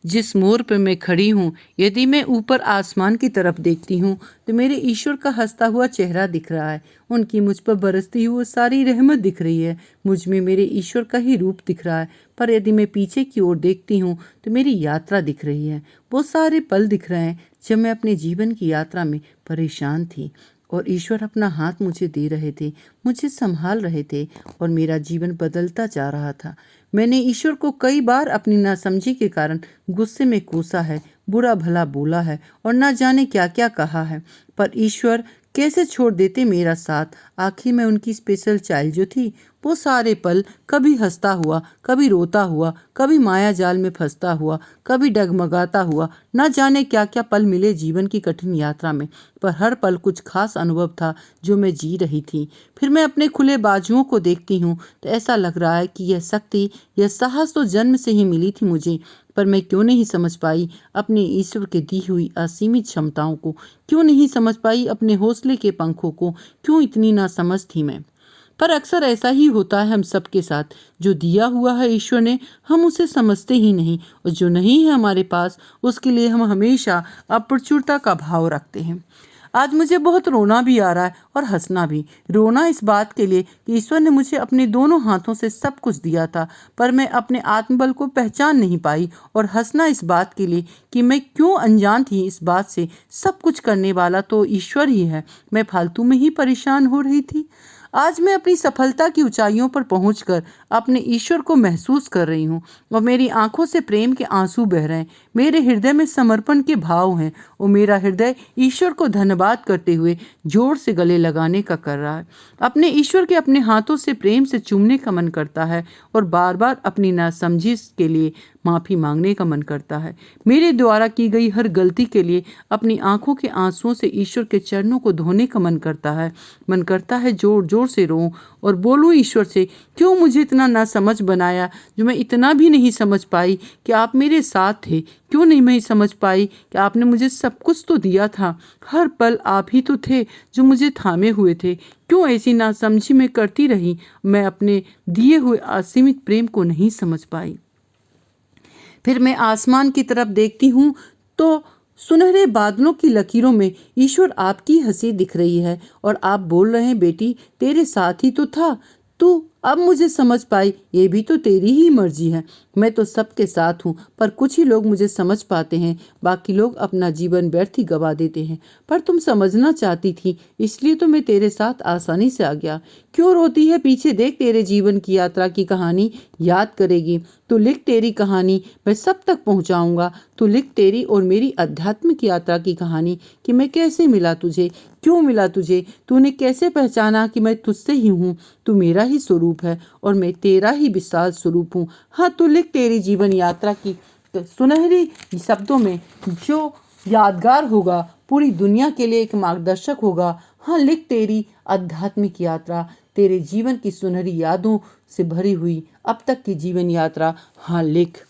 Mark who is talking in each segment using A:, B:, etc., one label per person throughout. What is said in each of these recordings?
A: जिस मोड़ पर मैं खड़ी हूँ, यदि मैं ऊपर आसमान की तरफ देखती हूँ तो मेरे ईश्वर का हंसता हुआ चेहरा दिख रहा है। उनकी मुझ पर बरसती हुई सारी रहमत दिख रही है। मुझ में मेरे ईश्वर का ही रूप दिख रहा है। पर यदि मैं पीछे की ओर देखती हूँ तो मेरी यात्रा दिख रही है। वो सारे पल दिख रहे हैं जब मैं अपने जीवन की यात्रा में परेशान थी और ईश्वर अपना हाथ मुझे दे रहे थे, मुझे संभाल रहे थे और मेरा जीवन बदलता जा रहा था। मैंने ईश्वर को कई बार अपनी नासमझी के कारण गुस्से में कोसा है, बुरा भला बोला है और ना जाने क्या क्या कहा है। पर ईश्वर कैसे छोड़ देते मेरा साथ। आखिर मैं उनकी स्पेशल चाइल्ड जो थी। वो सारे पल कभी हंसता हुआ, कभी रोता हुआ, कभी माया जाल में फंसता हुआ, कभी डगमगाता हुआ, ना जाने क्या क्या पल मिले जीवन की कठिन यात्रा में। पर हर पल कुछ खास अनुभव था जो मैं जी रही थी। फिर मैं अपने खुले बाजुओं को देखती हूँ तो ऐसा लग रहा है कि यह शक्ति, यह साहस तो जन्म से ही मिली थी मुझे। पर मैं क्यों नहीं समझ पाई अपने ईश्वर के दी हुई असीमित क्षमताओं को, क्यों नहीं समझ पाई अपने हौसले के पंखों को, क्यों इतनी नासमझ थी मैं। पर अक्सर ऐसा ही होता है हम सबके साथ। जो दिया हुआ है ईश्वर ने, हम उसे समझते ही नहीं, और जो नहीं है हमारे पास, उसके लिए हम हमेशा अप्रचुरता का भाव रखते हैं। आज मुझे बहुत रोना भी आ रहा है और हंसना भी। रोना इस बात के लिए कि ईश्वर ने मुझे अपने दोनों हाथों से सब कुछ दिया था, पर मैं अपने आत्मबल को पहचान नहीं पाई। और हंसना इस बात के लिए कि मैं क्यों अनजान थी इस बात से। सब कुछ करने वाला तो ईश्वर ही है, मैं फालतू में ही परेशान हो रही थी। आज मैं अपनी सफलता की ऊंचाइयों पर पहुंचकर अपने ईश्वर को महसूस कर रही हूँ और मेरी आंखों से प्रेम के आंसू बह रहे हैं। मेरे हृदय में समर्पण के भाव हैं और मेरा हृदय ईश्वर को धन्यवाद करते हुए जोर से गले लगाने का कर रहा है। अपने ईश्वर के अपने हाथों से प्रेम से चूमने का मन करता है और बार बार अपनी नासमझी के लिए माफ़ी मांगने का मन करता है। मेरे द्वारा की गई हर गलती के लिए अपनी आंखों के आंसुओं से ईश्वर के चरणों को धोने का मन करता है। मन करता है जोर जोर से रोऊं और बोलूं ईश्वर से, क्यों मुझे इतना ना समझ बनाया जो मैं इतना भी नहीं समझ पाई कि आप मेरे साथ थे। क्यों नहीं मैं समझ पाई कि आपने मुझे सब कुछ तो दिया था, हर पल आप ही तो थे जो मुझे थामे हुए थे। क्यों ऐसी नासमझी में करती रही, मैं अपने दिए हुए असीमित प्रेम को नहीं समझ पाई। फिर मैं आसमान की तरफ देखती हूँ तो सुनहरे बादलों की लकीरों में ईश्वर आपकी हंसी दिख रही है और आप बोल रहे हैं, बेटी तेरे साथ ही तो था तू। अब मुझे समझ पाई, ये भी तो तेरी ही मर्जी है। मैं तो सबके साथ हूँ, पर कुछ ही लोग मुझे समझ पाते हैं, बाकी लोग अपना जीवन व्यर्थ ही गवा देते हैं। पर तुम समझना चाहती थी, इसलिए तो मैं तेरे साथ आसानी से आ गया। क्यों रोती है, पीछे देख, तेरे जीवन की यात्रा की कहानी याद करेगी। तू लिख तेरी कहानी, मैं सब तक पहुँचाऊँगा। तू लिख तेरी और मेरी आध्यात्मिक यात्रा की कहानी कि मैं कैसे मिला तुझे, क्यों मिला तुझे, तूने कैसे पहचाना कि मैं तुझसे ही हूँ। तू मेरा ही स्वरूप है और मैं तेरा ही विशाल स्वरूप हूँ। हाँ, तू लिख तेरी जीवन यात्रा की सुनहरी शब्दों में जो यादगार होगा, पूरी दुनिया के लिए एक मार्गदर्शक होगा। हाँ, लिख तेरी आध्यात्मिक यात्रा, तेरे जीवन की सुनहरी यादों से भरी हुई अब तक की जीवन यात्रा। हाँ, लिख।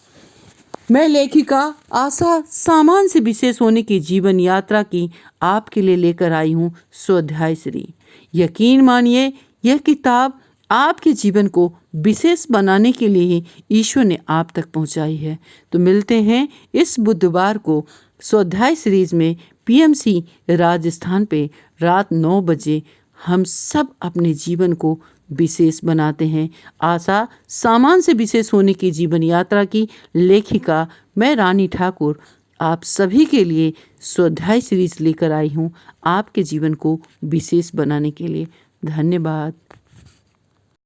A: मैं लेखिका आशा सामान से विशेष होने की जीवन यात्रा की आपके लिए लेकर आई हूँ स्वाध्याय श्री। यकीन मानिए, यह किताब आपके जीवन को विशेष बनाने के लिए ही ईश्वर ने आप तक पहुँचाई है। तो मिलते हैं इस बुधवार को स्वाध्याय सीरीज में पीएमसी राजस्थान पे रात 9 बजे। हम सब अपने जीवन को विशेष बनाते हैं। आशा सामान से विशेष होने की जीवन यात्रा की लेखिका मैं रानी ठाकुर आप सभी के लिए स्वाध्याय सीरीज लेकर आई हूँ, आपके जीवन को विशेष बनाने के लिए। धन्यवाद।